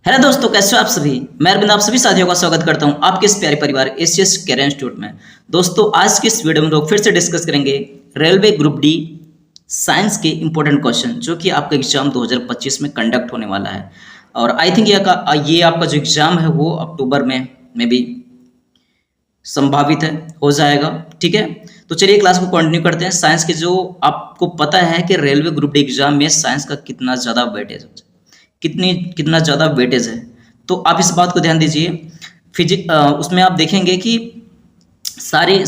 Hello दोस्तों, कैसे हो आप सभी। मैं अरविंद आप सभी साथियों का स्वागत करता हूं आपके इस प्यारे परिवार एसीएस कैरियर इंस्टीट्यूट में। दोस्तों, आज की इस वीडियो में लोग फिर से डिस्कस करेंगे रेलवे ग्रुप डी साइंस के इंपॉर्टेंट क्वेश्चन जो कि आपका एग्जाम 2025 में कंडक्ट होने वाला है। और आई थिंक ये आपका जो एग्जाम है वो अक्टूबर में भी संभावित है, हो जाएगा। ठीक है, तो चलिए क्लास को कंटिन्यू करते हैं। साइंस के जो आपको पता है कि रेलवे ग्रुप डी एग्जाम में साइंस का कितना ज़्यादा वेटेज है, कितना ज़्यादा वेटेज है, तो आप इस बात को ध्यान दीजिए। उसमें आप देखेंगे कि सारे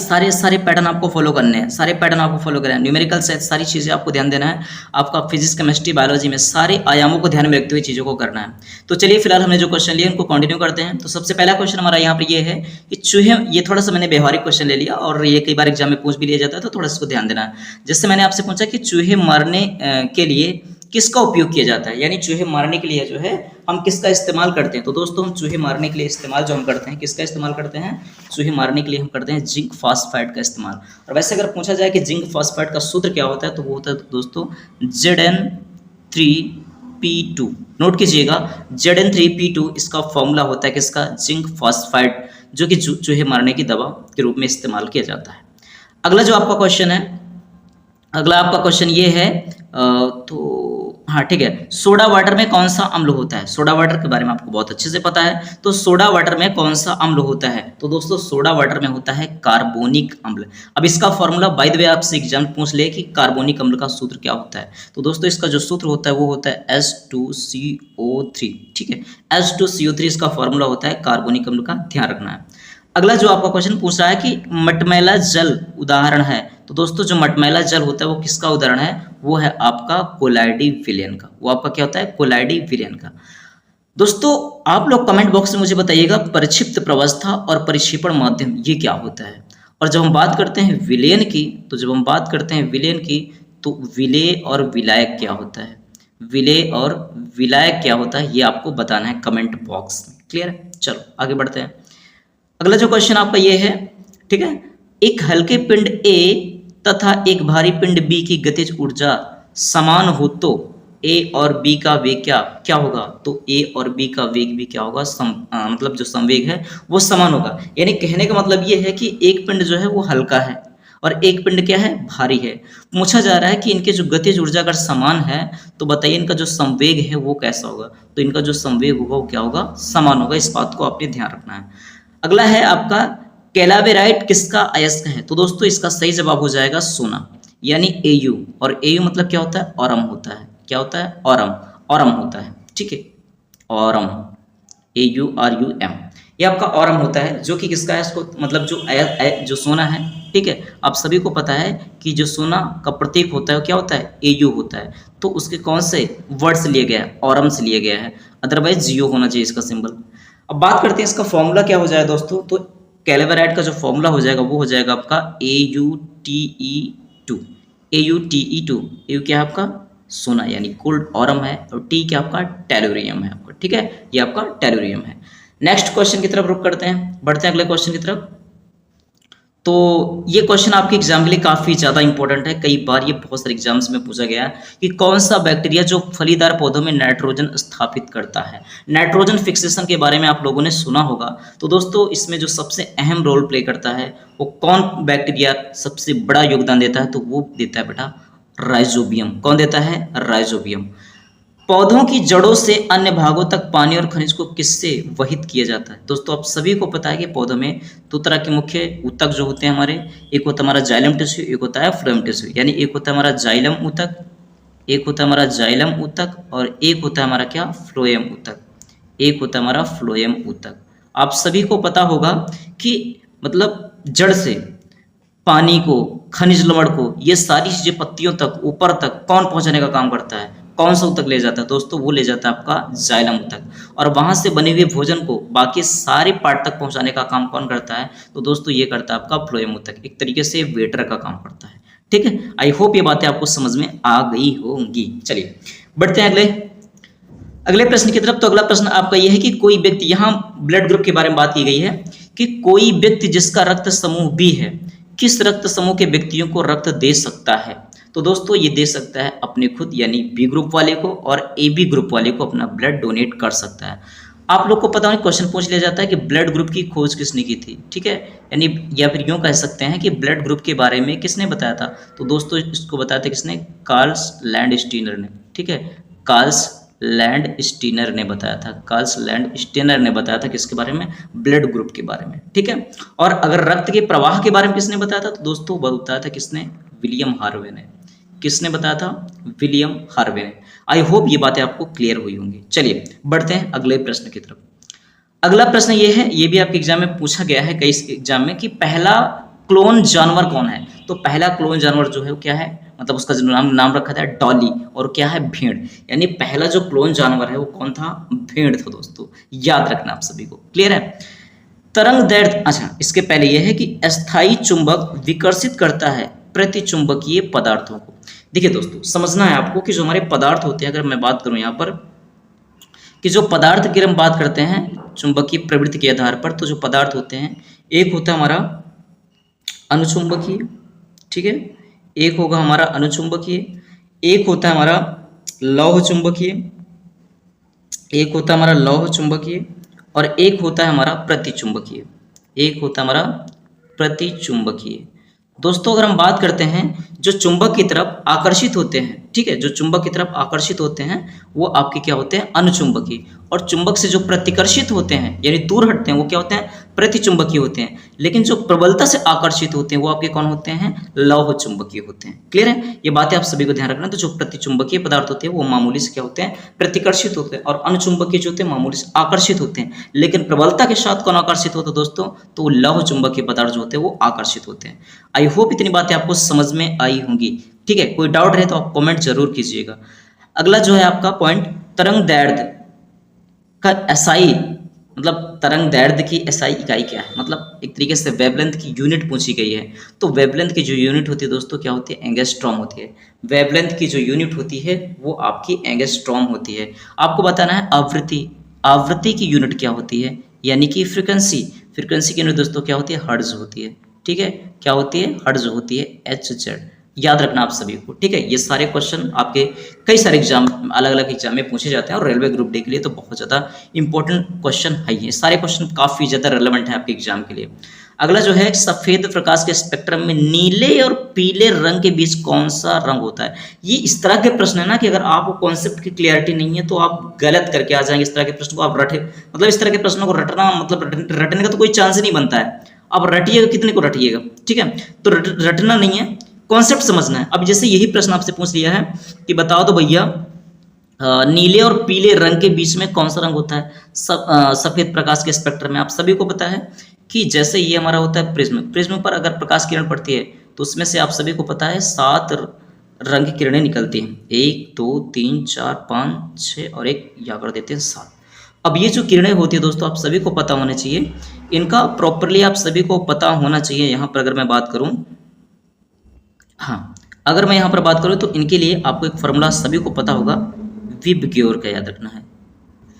पैटर्न आपको फॉलो करने हैं, सारे पैटर्न आपको फॉलो करना है। न्यूमेरिकल से सारी चीज़ें आपको ध्यान देना है। आपका फिजिक्स, केमिस्ट्री, बायोलॉजी में सारे आयामों को ध्यान में रखते हुए चीज़ों को करना है। तो चलिए फिलहाल हमने जो क्वेश्चन लिए उनको कंटिन्यू करते हैं। तो सबसे पहला क्वेश्चन हमारा यहाँ पर ये है कि चूहे, ये थोड़ा सा मैंने व्यवहारिक क्वेश्चन ले लिया और ये कई बार एग्जाम में पूछ भी लिया जाता है, तो थोड़ा इसको ध्यान देना है। जैसे मैंने आपसे पूछा कि चूहे मारने के लिए किसका उपयोग किया जाता है, यानी चूहे मारने के लिए जो है हम किसका इस्तेमाल करते हैं। तो दोस्तों, हम चूहे मारने के लिए इस्तेमाल जो हम करते हैं, किसका इस्तेमाल करते हैं, चूहे मारने के लिए हम करते हैं जिंक फॉस्फेट का इस्तेमाल। और वैसे अगर पूछा जाए कि जिंक फॉस्फेट का सूत्र क्या होता है, तो वो होता है दोस्तों Zn3P2। नोट कीजिएगा, Zn3P2 इसका फॉर्मूला होता है किसका, जिंक फॉस्फेट, जो कि चूहे मारने की दवा के रूप में इस्तेमाल किया जाता है। अगला जो आपका क्वेश्चन है, अगला आपका क्वेश्चन ये है, तो हाँ ठीक है, सोडा वाटर में कौन सा अम्ल होता है। सोडा वाटर के बारे में आपको बहुत अच्छे से पता है। तो सोडा वाटर में कौन सा अम्ल होता है, तो दोस्तों सोडा वाटर में होता है कार्बोनिक अम्ल। अब इसका फॉर्मूला बाय द वे आपसे एग्जाम पूछ ले कि कार्बोनिक अम्ल का सूत्र क्या होता है, तो दोस्तों इसका जो सूत्र होता है वो होता है H2CO3। ठीक है, H2CO3 इसका फॉर्मूला होता है कार्बोनिक अम्ल का, ध्यान रखना है। अगला जो आपका क्वेश्चन पूछ रहा है कि मटमैला जल उदाहरण है, तो दोस्तों जो मटमैला जल होता है वो किसका उदाहरण है, वो है आपका कोलाइडी विलयन का। वो आपका क्या होता है, कोलाइडी विलयन का। दोस्तों आप लोग कमेंट बॉक्स में मुझे बताइएगा परिक्षिप्त प्रवस्था और परिक्षेपण माध्यम ये क्या होता है। और जब हम बात करते हैं विलयन की, तो जब हम बात करते हैं विलयन की, तो विलेय और विलायक क्या होता है, विलेय और विलायक क्या होता है, ये आपको बताना है कमेंट बॉक्स में। क्लियर है, चलो आगे बढ़ते हैं। अगला जो क्वेश्चन आपका ये है, ठीक है, एक हल्के पिंड A तथा एक भारी पिंड B की गतिज ऊर्जा समान हो तो A और B का वेग क्या होगा, तो A और B का वेग भी क्या होगा, मतलब जो संवेग है वो समान होगा। यानी कहने का मतलब ये है कि एक पिंड जो है वो हल्का है और एक पिंड क्या है, भारी है। पूछा जा रहा है कि इनके जो गतिज ऊर्जा अगर समान है तो बताइए इनका जो संवेग है वो कैसा होगा, तो इनका जो संवेग होगा वो क्या होगा, समान होगा। इस बात को आपने ध्यान रखना है। अगला है आपका कैलावेराइट किसका अयस्क है, तो दोस्तों इसका सही जवाब हो जाएगा सोना, यानी Au। और Au मतलब क्या होता है, ऑरम होता है। क्या होता है, ऑरम होता है। ठीक है, ऑरम, AURUM, ये आपका ऑरम होता है, जो कि किसका है, इसको मतलब जो सोना है। ठीक है, आप सभी को पता है कि जो सोना का प्रतीक होता है क्या होता है, Au होता है। तो उसके कौन से वर्ड से लिया गया है, ऑरम से लिया गया है, अदरवाइज जियो होना चाहिए इसका सिंबल। अब बात करते हैं इसका फॉर्मूला क्या हो जाएगा दोस्तों, तो कैलावेराइट का जो फॉर्मूला हो जाएगा वो हो जाएगा आपका AuTe2। AuTe2 क्या है आपका, सोना यानी गोल्ड ऑरम है, और टी क्या आपका, टेलुरियम है आपका। ठीक है, ये आपका टेलुरियम है। नेक्स्ट क्वेश्चन की तरफ रुक करते हैं, बढ़ते हैं अगले क्वेश्चन की तरफ। तो ये क्वेश्चन आपके एग्जाम के लिए काफ़ी ज़्यादा इंपॉर्टेंट है। कई बार ये बहुत सारे एग्जाम्स में पूछा गया है कि कौन सा बैक्टीरिया जो फलीदार पौधों में नाइट्रोजन स्थापित करता है। नाइट्रोजन फिक्सेशन के बारे में आप लोगों ने सुना होगा। तो दोस्तों इसमें जो सबसे अहम रोल प्ले करता है वो कौन बैक्टीरिया सबसे बड़ा योगदान देता है, तो वो देता है बेटा राइजोबियम। कौन देता है, राइजोबियम। पौधों की जड़ों से अन्य भागों तक पानी और खनिज को किससे वहित किया जाता है। दोस्तों आप सभी को पता है कि पौधों में दो तरह के मुख्य ऊतक जो होते हैं हमारे, एक होता है हमारा जाइलम टिश्यू, एक होता है फ्लोएम टिश्यू। यानी एक होता है हमारा जाइलम ऊतक, एक होता है हमारा जाइलम ऊतक, और एक होता है हमारा क्या, फ्लोएम ऊतक। एक होता है हमारा फ्लोएम ऊतक। आप सभी को पता होगा कि मतलब जड़ से पानी को, खनिज लवण को, ये सारी चीजें पत्तियों तक, ऊपर तक कौन पहुंचाने का काम करता है, कौन सा ऊतक ले जाता है दोस्तों, वो ले जाता है आपका जाइलम ऊतक। और वहां से बने हुए भोजन को बाकी सारे पार्ट तक पहुंचाने का काम कौन करता है, तो दोस्तों ये करता है आपका फ्लोएम ऊतक। एक तरीके से वेटर का काम करता है। ठीक है, आई होप ये बातें आपको समझ में आ गई होंगी। चलिए बढ़ते हैं अगले प्रश्न की तरफ। तो अगला प्रश्न आपका यह है कि कोई व्यक्ति, यहाँ ब्लड ग्रुप के बारे में बात की गई है कि कोई व्यक्ति जिसका रक्त समूह बी है किस रक्त समूह के व्यक्तियों को रक्त दे सकता है। तो दोस्तों ये दे सकता है अपने खुद यानी बी ग्रुप वाले को, और ए बी ग्रुप वाले को अपना ब्लड डोनेट कर सकता है। आप लोग को पता है क्वेश्चन पूछ लिया जाता है कि ब्लड ग्रुप की खोज किसने की थी, ठीक है, यानी या फिर यूँ कह सकते हैं कि ब्लड ग्रुप के बारे में किसने बताया था। तो दोस्तों इसको बताया था किसने, कार्ल्स लैंड स्टीनर ने, ठीक है, कार्ल्स लैंड स्टीनर ने बताया था, कार्ल्स लैंड स्टीनर ने बताया था किसके बारे में, ब्लड ग्रुप के बारे में, ठीक है। और अगर रक्त के प्रवाह के बारे में किसने बताया था, तो दोस्तों बताया था किसने, विलियम हार्वे ने। किसने बताया था, विलियम हार्वे ने। आई होप ये बातें आपको क्लियर हुई होंगी। चलिए बढ़ते हैं अगले प्रश्न की तरफ। अगला प्रश्न ये है, ये भी आपके एग्जाम में पूछा गया है कई एग्जाम में, कि पहला क्लोन जानवर कौन है। तो पहला क्लोन जानवर जो है वो क्या है, मतलब उसका जो नाम रखा था डॉली, और क्या है, भेड़। यानी पहला जो क्लोन जानवर है वो कौन था, भेड़ था दोस्तों, याद रखना आप सभी को, क्लियर है। तरंग दैर्ध्य, अच्छा इसके पहले यह है कि अस्थायी चुंबक विकसित करता है प्रतिचुंबकीय पदार्थों को। देखिए दोस्तों समझना है आपको कि जो हमारे पदार्थ होते हैं, अगर मैं बात करूं यहाँ पर कि जो पदार्थ की हम बात करते हैं चुंबकीय प्रवृत्ति के आधार पर, तो जो पदार्थ होते हैं, एक होता है हमारा अनुचुंबकीय, ठीक है, एक होगा हमारा अनुचुंबकीय, एक होता है हमारा लौह चुंबकीय, एक होता है हमारा लौह चुंबकीय, और एक होता है हमारा प्रतिचुंबकीय, एक होता है हमारा प्रतिचुंबकीय। दोस्तों अगर हम बात करते हैं जो चुंबक की तरफ आकर्षित होते हैं, ठीक है, जो चुंबक की तरफ आकर्षित होते हैं वो आपके क्या होते हैं, अनुचुंबकीय। और चुंबक से जो प्रतिकर्षित होते हैं यानी दूर हटते हैं वो क्या होते हैं, प्रतिचुंबकीय होते हैं। लेकिन जो प्रबलता से आकर्षित होते हैं वो आपके कौन होते हैं, लौह चुंबकीय होते हैं। क्लियर है, ये बातें आप सभी को ध्यान रखना। तो जो प्रतिचुंबकीय पदार्थ होते हैं वो मामूली से क्या होते हैं, प्रतिकर्षित होते हैं, और अनुचुंबकीय जो होते हैं मामूली से आकर्षित होते हैं। लेकिन प्रबलता के साथ कौन आकर्षित होता है दोस्तों, तो वो लौह चुंबकीय पदार्थ जो होते हैं वो आकर्षित होते हैं। आई होप इतनी बातें आपको समझ में आई होंगी, ठीक है। कोई डाउट रहे तो आप कमेंट जरूर कीजिएगा। अगला जो है आपका पॉइंट, तरंग दैर्ध्य का एसआई, मतलब तरंग दैर्ध्य की एसआई इकाई क्या है, मतलब एक तरीके से वेवलेंथ की यूनिट पूछी गई है। तो वेवलेंथ की जो यूनिट होती है दोस्तों क्या होती है, एंगस्ट्रॉम होती है। वेवलेंथ की जो यूनिट होती है वो आपकी एंगस्ट्रॉम होती है। आपको बताना है आवृत्ति, आवृत्ति की यूनिट क्या होती है, यानी कि फ्रीक्वेंसी, फ्रीक्वेंसी की यूनिट दोस्तों क्या होती है, हर्ट्ज होती है, ठीक है, क्या होती है, हर्ट्ज होती है, HZ। याद रखना आप सभी को, ठीक है। ये सारे क्वेश्चन आपके कई सारे एग्जाम, अलग अलग एग्जाम में पूछे जाते हैं, और रेलवे ग्रुप डी के लिए तो बहुत ज़्यादा इंपॉर्टेंट क्वेश्चन है ये सारे क्वेश्चन, काफ़ी ज़्यादा रेलेवेंट है आपके एग्जाम के लिए। अगला जो है, सफ़ेद प्रकाश के स्पेक्ट्रम में नीले और पीले रंग के बीच कौन सा रंग होता है। ये इस तरह के प्रश्न है ना कि अगर आपको कॉन्सेप्ट की क्लियरिटी नहीं है तो आप गलत करके आ जाएंगे। इस तरह के प्रश्न को आप रटे, मतलब इस तरह के प्रश्नों को रटना, मतलब रटने का तो कोई चांस ही नहीं बनता है। आप रटिएगा कितने को रटिएगा, ठीक है, तो रटना नहीं है, कॉन्सेप्ट समझना है। अब जैसे यही प्रश्न आपसे पूछ लिया है कि बताओ तो भैया नीले और पीले रंग के बीच में कौन सा रंग होता है, सफेद प्रकाश के स्पेक्ट्रम में। आप सभी को पता है कि जैसे ये हमारा होता है प्रिज्म, प्रिज्म पर अगर प्रकाश किरण पड़ती है तो उसमें से आप सभी को पता है 7 रंग की किरणें निकलती हैं, 1 2 3 4 5 6 और एक यहाँ कर देते हैं 7। अब ये जो किरणें होती है दोस्तों आप सभी को पता होना चाहिए, इनका प्रॉपरली आप सभी को पता होना चाहिए। यहाँ पर अगर मैं बात करूँ, हाँ अगर मैं यहाँ पर बात करूँ तो इनके लिए आपको एक फॉर्मूला सभी को पता होगा, विबग्योर का याद रखना है,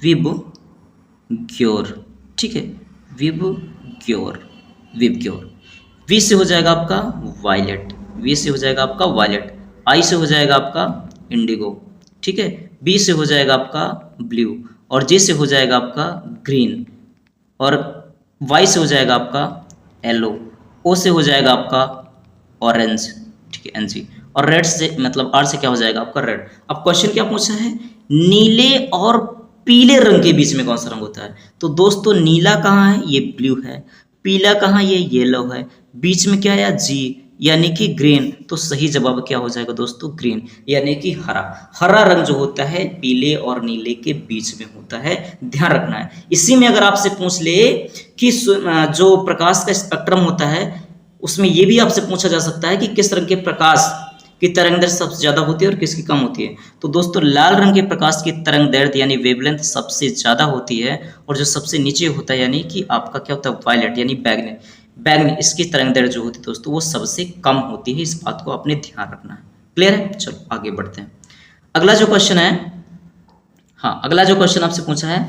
विबग्योर, ठीक है, विबग्योर, विबग्योर। वी से हो जाएगा आपका वायलेट, वी से हो जाएगा आपका वायलेट, आई से हो जाएगा आपका इंडिगो, ठीक है, बी से हो जाएगा आपका ब्लू, और जे से हो जाएगा आपका ग्रीन, और वाई से हो जाएगा आपका येलो, ओ से हो जाएगा आपका ऑरेंज, ठीक है, एनजी, और रेड से मतलब आर से क्या हो जाएगा आपका रेड। अब क्वेश्चन क्या पूछा है, नीले और पीले रंग के बीच में कौन सा रंग होता है। तो दोस्तों नीला कहाँ है, ये ब्लू है, पीला कहाँ, ये येलो है, बीच में क्या आया, जी यानी कि ग्रीन। तो सही जवाब क्या हो जाएगा दोस्तों, ग्रीन यानी कि हरा। हरा रंग जो होता है पीले और नीले के बीच में होता है, ध्यान रखना है। इसी में अगर आपसे पूछ ले कि जो प्रकाश का स्पेक्ट्रम होता है उसमें ये भी आपसे पूछा जा सकता है कि किस रंग के प्रकाश की तरंगदैर्ध्य सबसे ज्यादा होती है और किसकी कम होती है। तो दोस्तों लाल रंग के प्रकाश की तरंगदैर्ध्य यानी वेवलेंथ सबसे ज्यादा होती है, और जो सबसे नीचे होता है यानी कि आपका क्या होता है, वायलेट यानी बैगनी, बैगनी इसकी तरंगदैर्ध्य जो होती है दोस्तों वो सबसे कम होती है। इस बात को आपने ध्यान रखना है, क्लियर है। चलो आगे बढ़ते हैं। अगला जो क्वेश्चन है, हाँ अगला जो क्वेश्चन आपसे पूछा है,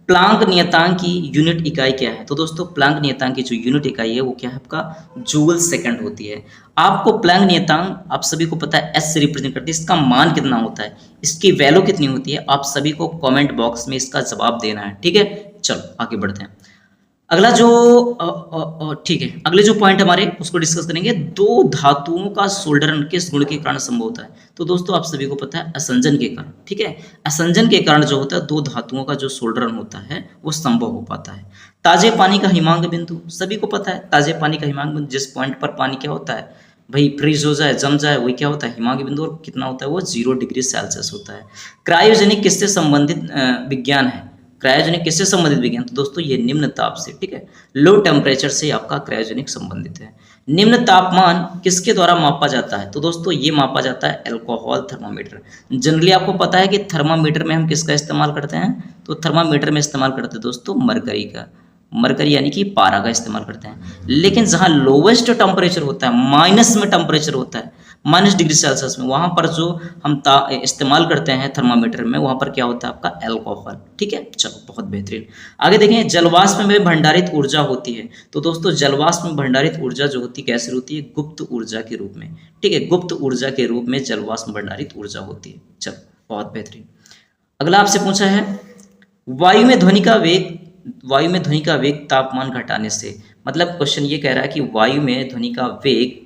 प्लांक नियतांक की यूनिट इकाई क्या है? तो दोस्तों प्लांक नियतांक की जो यूनिट इकाई है वो क्या है आपका जूल सेकंड होती है। आपको प्लांक नियतांक आप सभी को पता है एस से रिप्रेजेंट करती है, इसका मान कितना होता है, इसकी वैल्यू कितनी होती है, आप सभी को कमेंट बॉक्स में इसका जवाब देना है। ठीक है, चलो आगे बढ़ते हैं। अगला जो ठीक है, अगले जो पॉइंट हमारे उसको डिस्कस करेंगे, दो धातुओं का सोल्डरन किस गुण के कारण संभव होता है? तो दोस्तों आप सभी को पता है असंजन के कारण। ठीक है, असंजन के कारण जो होता है दो धातुओं का जो सोल्डरन होता है वो संभव हो पाता है। ताजे पानी का हिमांक बिंदु सभी को पता है, ताजे पानी का हिमांक बिंदु जिस पॉइंट पर पानी क्या होता है भाई फ्रीज हो जाए, जम जाए, वही क्या होता है हिमांक बिंदु, और कितना होता है वो 0 डिग्री सेल्सियस होता है। क्रायोजेनिक किससे संबंधित विज्ञान है? क्रायोजेनिक किससे संबंधित विज्ञान? तो दोस्तों ये निम्न ताप से। ठीक है, लो टेम्परेचर से आपका क्रायोजेनिक संबंधित है। निम्न तापमान किसके द्वारा मापा जाता है? तो दोस्तों ये मापा जाता है अल्कोहल थर्मामीटर। जनरली आपको पता है कि थर्मामीटर में हम किसका इस्तेमाल करते हैं? तो थर्मामीटर में इस्तेमाल करते हैं दोस्तों मरकरी का, मरकरी यानी कि पारा का इस्तेमाल करते हैं। लेकिन जहाँ लोवेस्ट टेम्परेचर होता है, माइनस में टेम्परेचर होता है, माइनस डिग्री सेल्सियस में, वहाँ पर जो हम इस्तेमाल करते हैं थर्मामीटर में, वहाँ पर क्या होता है आपका अल्कोहल। ठीक है, चलो बहुत बेहतरीन। आगे देखें, जलवाष्प में भंडारित ऊर्जा होती है। तो दोस्तों जलवाष्प में भंडारित ऊर्जा जो होती है कैसे होती है? गुप्त ऊर्जा के रूप में। ठीक है, गुप्त ऊर्जा के रूप में जलवाष्प में भंडारित ऊर्जा होती है। चलो बहुत बेहतरीन। अगला आपसे पूछा है, वायु में ध्वनि का वेग तापमान घटाने से, मतलब क्वेश्चन ये कह रहा है कि वायु में ध्वनि का वेग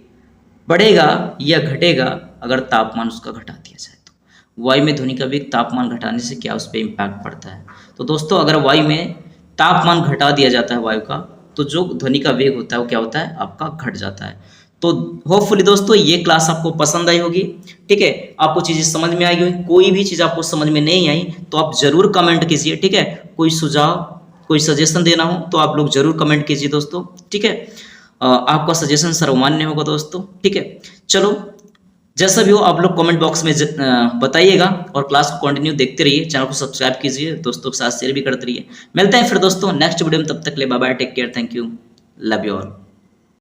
बढ़ेगा या घटेगा अगर तापमान उसका घटा दिया जाए तो। वायु में ध्वनि का वेग तापमान घटाने से क्या उस पर इम्पैक्ट पड़ता है? तो दोस्तों अगर वायु में तापमान घटा दिया जाता है वायु का, तो जो ध्वनि का वेग होता है वो क्या होता है आपका घट जाता है। तो होपफुली दोस्तों ये क्लास आपको पसंद आई होगी। ठीक है, आपको चीज़ें समझ में आई होगी। कोई भी चीज़ आपको समझ में नहीं आई तो आप ज़रूर कमेंट कीजिए। ठीक है, कोई सुझाव कोई सजेशन देना हो तो आप लोग जरूर कमेंट कीजिए दोस्तों। ठीक है, आपका सजेशन सर्वमान्य होगा दोस्तों। ठीक है, चलो जैसा भी हो आप लोग कमेंट बॉक्स में बताइएगा, और क्लास को कंटिन्यू देखते रहिए, चैनल को सब्सक्राइब कीजिए, दोस्तों के साथ शेयर भी करते रहिए। मिलते हैं फिर दोस्तों नेक्स्ट वीडियो में, तब तक ले bye bye, take care, thank you, love you all.